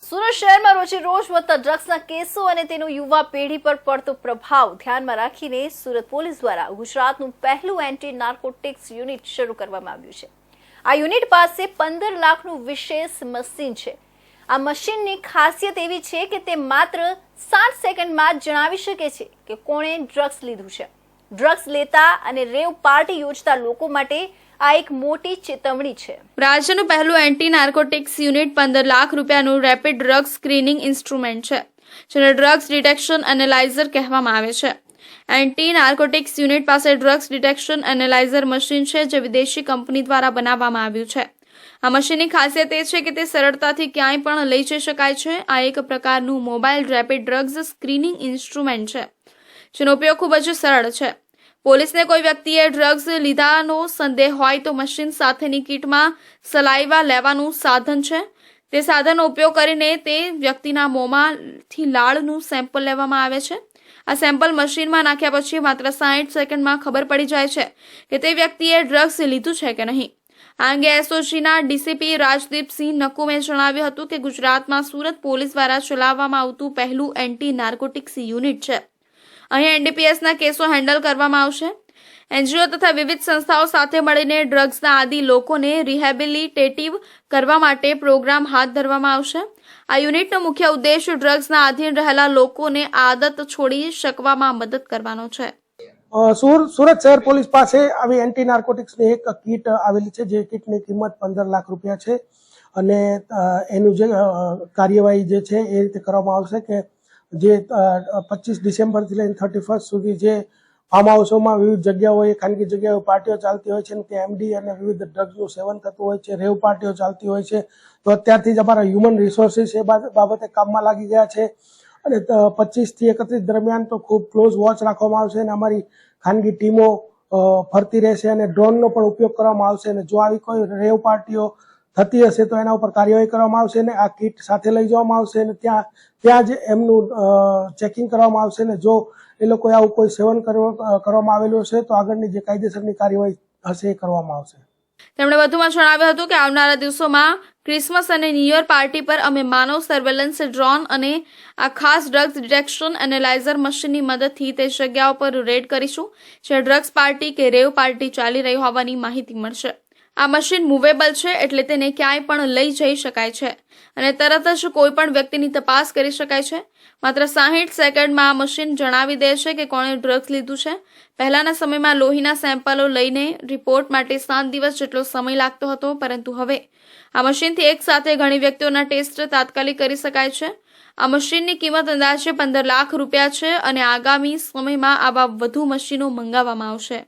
સુરત શહેરમાં રોજે રોજ વધતા ડ્રગ્સના કેસો અને તેનો યુવા પેઢી પર પડતો પ્રભાવ ધ્યાનમાં રાખીને સુરત પોલીસ દ્વારા ગુજરાતનું પહેલું એન્ટી નાર્કોટિક્સ યુનિટ શરૂ કરવામાં આવ્યું છે। આ યુનિટ પાસે 15 લાખનું વિશેષ મશીન છે। આ મશીનની ખાસિયત એવી છે કે તે માત્ર 60 સેકન્ડમાં જણાવી શકે છે કે કોણે ડ્રગ્સ લીધું છે। ડ્રગ્સ લેતા અને રેવ પાર્ટી યોજતા લોકો માટે આ એક મોટી ચેતવણી છે। રાજ્યનું પહેલું એન્ટી નાર્કોટિક્સ યુનિટ 15 લાખ રૂપિયાનું રેપિડ ડ્રગ સ્ક્રીનિંગ ઇન્સ્ટ્રુમેન્ટ છે, જેને ડ્રગ્સ ડિટેક્શન એનાલાઇઝર કહેવામાં આવે છે। એન્ટી નાર્કોટિક્સ યુનિટ પાસે ડ્રગ્સ ડિટેક્શન એનાલાઇઝર મશીન છે, જે વિદેશી કંપની દ્વારા બનાવવામાં આવ્યું છે। આ મશીનની ખાસિયત એ છે કે તે સરળતાથી ક્યાંય પણ લઈ જઈ શકાય છે। આ એક પ્રકારનું mobile rapid drugs screening instrument છે, જેનો ઉપયોગ ખૂબ જ સરળ છે। પોલીસને કોઈ વ્યક્તિએ ડ્રગ્સ લીધાનો સંદેહ હોય તો મશીન સાથેની કીટમાં સલાઈવા લેવાનું સાધન છે। તે સાધનનો ઉપયોગ કરીને તે વ્યક્તિના મોંમાંથી લાળનું સેમ્પલ લેવામાં આવે છે। આ સેમ્પલ મશીનમાં નાખ્યા પછી માત્ર 60 સેકન્ડમાં ખબર પડી જાય છે કે તે વ્યક્તિએ ડ્રગ્સ લીધું છે કે નહીં। આ અંગે એસઓજીના ડીસીપી રાજદીપસિંહ નકુમે જણાવ્યું હતું કે ગુજરાતમાં સુરત પોલીસ દ્વારા ચલાવવામાં આવતું પહેલું એન્ટી નાર્કોટિક્સ યુનિટ છે। અહીં એનડીપીએસના કેસો હેન્ડલ કરવામાં આવશે। એનજીઓ તથા વિવિધ સંસ્થાઓ સાથે મળીને ડ્રગ્સના આદી લોકોને રિહેબિલિટેટિવ કરવા માટે પ્રોગ્રામ હાથ ધરવામાં આવશે। આ યુનિટનો મુખ્ય ઉદ્દેશ ડ્રગ્સના આધીન રહેલા લોકોને આદત છોડી શકવામાં મદદ કરવાનો છે। સુરત શહેર પોલીસ પાસે આવી એન્ટી નાર્કોટિક્સની એક કીટ આવેલી છે, જે કીટની કિંમત 15 લાખ રૂપિયા છે અને એનું જે કાર્યવાહી જે છે એ રીતે કરવામાં આવશે કે જે 25 ડિસેમ્બરથી લઈને 31 સુધી જે ફાર્મ હાઉસોમાં વિવિધ જગ્યાઓએ ખાનગી જગ્યાઓ પાર્ટીઓ ચાલતી હોય છે અને ત્યાં એમડી અને વિવિધ ડ્રગ્સનું સેવન થતું હોય છે, રેવ પાર્ટીઓ ચાલતી હોય છે, તો અત્યારથી જ અમારા હ્યુમન રિસોર્સિસ એ બાબતે કામમાં લાગી ગયા છે અને 25 થી 31 દરમિયાન તો ખૂબ ક્લોઝ વોચ રાખવામાં આવશે અને અમારી ખાનગી ટીમો ફરતી રહેશે અને ડ્રોનનો પણ ઉપયોગ કરવામાં આવશે અને જો આવી કોઈ રેવ પાર્ટીઓ થતી હશે તો એના ઉપર કાર્યવાહી કરવામાં આવશે અને આ કીટ સાથે લઈ જવામાં આવશે અને ત્યાં જ એમનું ચેકિંગ કરવામાં આવશે અને જો એ લોકોએ આવું કોઈ સેવન કરવામાં આવેલું હશે તો આગળની જે કાયદેસરની કાર્યવાહી હશે એ કરવામાં આવશે। તેમણે વધુમાં જણાવ્યું હતું કે આવનારા દિવસોમાં ક્રિસમસ અને ન્યૂ યર પાર્ટી પર અમે માનવ સર્વેલન્સ ડ્રોન અને આ ખાસ ડ્રગ્સ ડિટેક્શન એનાલાઇઝર મશીનની મદદથી તે જગ્યાઓ પર રેડ કરીશું જ્યાં ડ્રગ્સ પાર્ટી કે રેવ પાર્ટી ચાલી રહી હોવાની માહિતી મળશે। આ મશીન મૂવેબલ છે, એટલે તેને ક્યાંય પણ લઈ જઈ શકાય છે અને તરત જ કોઈ પણ વ્યક્તિની તપાસ કરી શકાય છે। માત્ર 60 સેકન્ડમાં આ મશીન જણાવી દે છે કે કોણે ડ્રગ્સ લીધું છે। પહેલાના સમયમાં લોહીના સેમ્પલો લઈને રિપોર્ટ માટે 7 દિવસ જેટલો સમય લાગતો હતો, પરંતુ હવે આ મશીનથી એક સાથે ઘણી વ્યક્તિઓના ટેસ્ટ તાત્કાલિક કરી શકાય છે। આ મશીનની કિંમત અંદાજે 15 લાખ રૂપિયા છે અને આગામી સમયમાં આવા વધુ મશીનો મંગાવવામાં આવશે।